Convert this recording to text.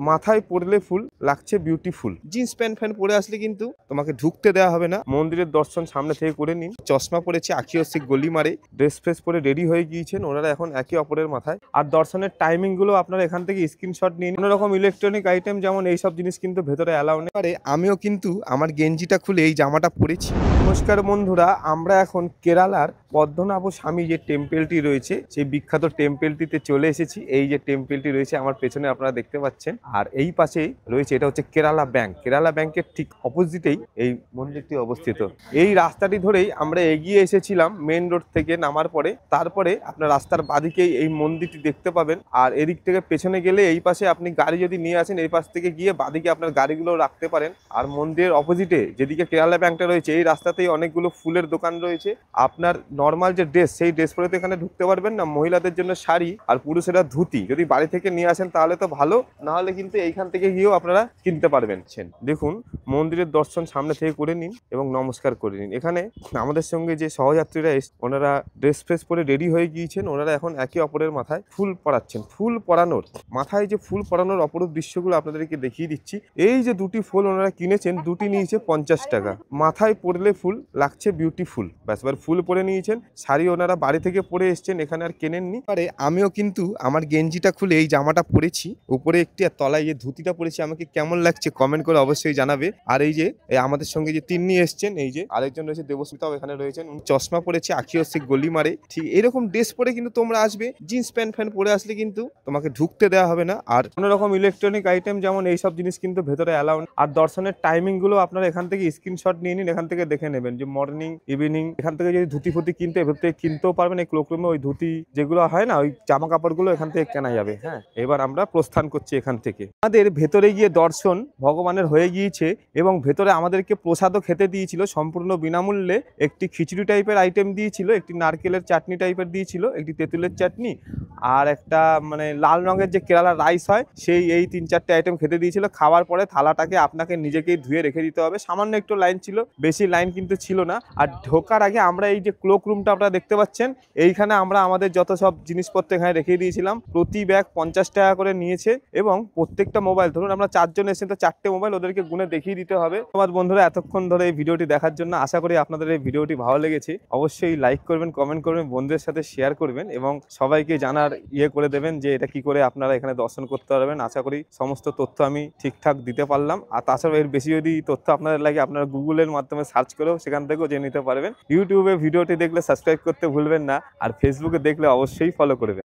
মাথায় পড়লে ফুল, লাগছে বিউটিফুল। জিন্স প্যান্ট পরে আসলে কিন্তু তোমাকে ঢুকতে দেওয়া হবে না। মন্দিরের দর্শন সামনে থেকে করে নিন। চশমা পরেছে, আখি হচ্ছে গলি মারে, ড্রেস ফ্রেস পরে রেডি হয়ে গিয়েছেন ওনারা এখন একে অপরের মাথায়। আর দর্শনের টাইমিং গুলো আপনারা এখান থেকে স্ক্রিনশট নিন। কোনো রকম ইলেকট্রনিক আইটেম যেমন এইসব জিনিস কিন্তু ভেতরে অ্যালাউ নেই। আমিও কিন্তু আমার গেঞ্জিটা খুলে এই জামাটা পরেছি। নমস্কার বন্ধুরা, আমরা এখন কেরালার পদ্মনাভ স্বামী যে টেম্পেলটি রয়েছে সেই বিখ্যাত টেম্পেলটিতে চলে এসেছি। এই যে টেম্পেলটি রয়েছে আমার পেছনে আপনারা দেখতে পাচ্ছেন, আর এই পাশেই রয়েছে এটা হচ্ছে কেরালা ব্যাংক। কেরালা ব্যাংকের ঠিক অপোজিটেই এই মন্দিরটি অবস্থিত। এই রাস্তাটি ধরেই আমরা এগিয়ে এসেছিলাম মেন রোড থেকে নামার পরে। তারপরে আপনার রাস্তার বাদিকেই এই মন্দিরটি দেখতে পাবেন। আর এদিক থেকে পেছনে গেলে এই পাশে আপনি গাড়ি যদি নিয়ে আসেন এই পাশ থেকে গিয়ে বাদিকে আপনার গাড়িগুলো রাখতে পারেন। আর মন্দিরের অপোজিটে যেদিকে কেরালা ব্যাংকটা রয়েছে এই রাস্তাতেই অনেকগুলো ফুলের দোকান রয়েছে। আপনার নর্মাল যে ড্রেস সেই ড্রেস পরে তো এখানে ঢুকতে পারবেন না। মহিলাদের জন্য শাড়ি আর পুরুষেরা ধুতি। যদি বাড়ি থেকে নিয়ে আসেন তাহলে তো ভালো, না হলে কিন্তু এইখান থেকে গিয়েও আপনারা কিনতে পারবেন। দেখুন মন্দিরের দর্শন সামনে থেকে করে নিন এবং নমস্কার করে নিন। এখানে আমাদের সঙ্গে যে সহযাত্রীরা ওনারা ড্রেস ফ্রেস পরে রেডি হয়ে গিয়েছেন। ওনারা এখন একে অপরের মাথায় ফুল পরাচ্ছেন। ফুল পরানোর মাথায় যে ফুল পরানোর অপরূপ দৃশ্যগুলো আপনাদেরকে দেখিয়ে দিচ্ছি। এই যে দুটি ফুল ওনারা কিনেছেন, দুটি নিয়েছে 50 টাকা। মাথায় পড়লে ফুল, লাগছে বিউটিফুল। ব্যাস, এবার ফুল পরে নিয়েছেন। শাড়ি ওনারা বাড়ি থেকে পরে এসছেন, এখানে আর কেনেননি। আরে আমিও কিন্তু আমার গেঞ্জিটা খুলে এই জামাটা পরেছি, উপরে একটি আর তলায় যে ধুতিটা পরেছি। আমাকে কেমন লাগছে কমেন্ট করে অবশ্যই জানাবে। আর এই যে আমাদের সঙ্গে যে তিন্নি এসছেন, এই যে আরেকজন রয়েছে দেবস্মিতাও এখানে রয়েছেন। চশমা পরেছে, আখি হচ্ছে গলি মারে। ঠিক এরকম ড্রেস পরে কিন্তু তোমরা আসবে। জিন্স প্যান্ট পরে আসলে কিন্তু তোমাকে ঢুকতে দেওয়া হবে না। আর কোনো রকম ইলেকট্রনিক আইটেম যেমন এইসব জিনিস কিন্তু ভেতরে অ্যালাউ নেই। আর দর্শনের টাইমিং গুলো আপনারা এখান থেকে স্ক্রিনশট নিয়ে নিন। এখান থেকে দেখে নেবেন যে মর্নিং, ইভিনিং। এখান থেকে যদি ধুতি ফুতি কিনতে ভেতর থেকে কিনতেও পারবেন। এই ক্লোকরুমে ওই ধুতি যেগুলো হয় না, ওই জামা কাপড়গুলো এখান থেকে কেনা যাবে। হ্যাঁ, এবার আমরা প্রস্থান করছি এখান থেকে। আমাদের ভেতরে গিয়ে দর্শন ভগবানের হয়ে গিয়েছে এবং ভেতরে আমাদেরকে প্রসাদও খেতে দিয়েছিল সম্পূর্ণ বিনামূল্যে। একটি খিচুড়ি টাইপের আইটেম দিয়েছিল, একটি নারকেলের চাটনি টাইপের দিয়েছিল, একটি তেঁতুলের চাটনি, আর একটা মানে লাল রঙের যে কেরালা রাইস হয় সেই এই 3-4টে আইটেম খেতে দিয়েছিল। খাওয়ার পরে থালাটাকে আপনাকে নিজেকেই ধুয়ে রেখে দিতে হবে। সামান্য একটু লাইন ছিল, বেশি লাইন কিন্তু ছিল না। আর ঢোকার আগে আমরা এই যে ক্লোক রুমটা আপনারা দেখতে পাচ্ছেন, এইখানে আমরা আমাদের যত সব জিনিসপত্র এখানে রেখে দিয়েছিলাম। প্রতি ব্যাগ 50 টাকা করে নিয়েছে এবং প্রত্যেকটা মোবাইল, ধরুন আমরা 4 জন এসেছেন তো 4টে মোবাইল ওদেরকে গুনে দেখিয়ে দিতে হবে। তোমার বন্ধুরা এতক্ষণ ধরে এই ভিডিওটি দেখার জন্য আশা করি আপনাদের এই ভিডিওটি ভালো লেগেছে। অবশ্যই লাইক করবেন, কমেন্ট করবেন, বন্ধুদের সাথে শেয়ার করবেন এবং সবাইকে জানার করে দেবেন যে এটা কি করে আপনারা এখানে দর্শন করতে পারবেন। আশা করি সমস্ত তথ্য আমি ঠিকঠাক দিতে পারলাম। আর তাছাড়াও এর বেশি যদি তথ্য আপনাদের লাগে আপনারা গুগলের মাধ্যমে সার্চ করেও সেখান থেকেও জেনে নিতে পারবেন। ইউটিউবে ভিডিওটি দেখলে সাবস্ক্রাইব করতে ভুলবেন না, আর ফেসবুকে দেখলে অবশ্যই ফলো করবেন।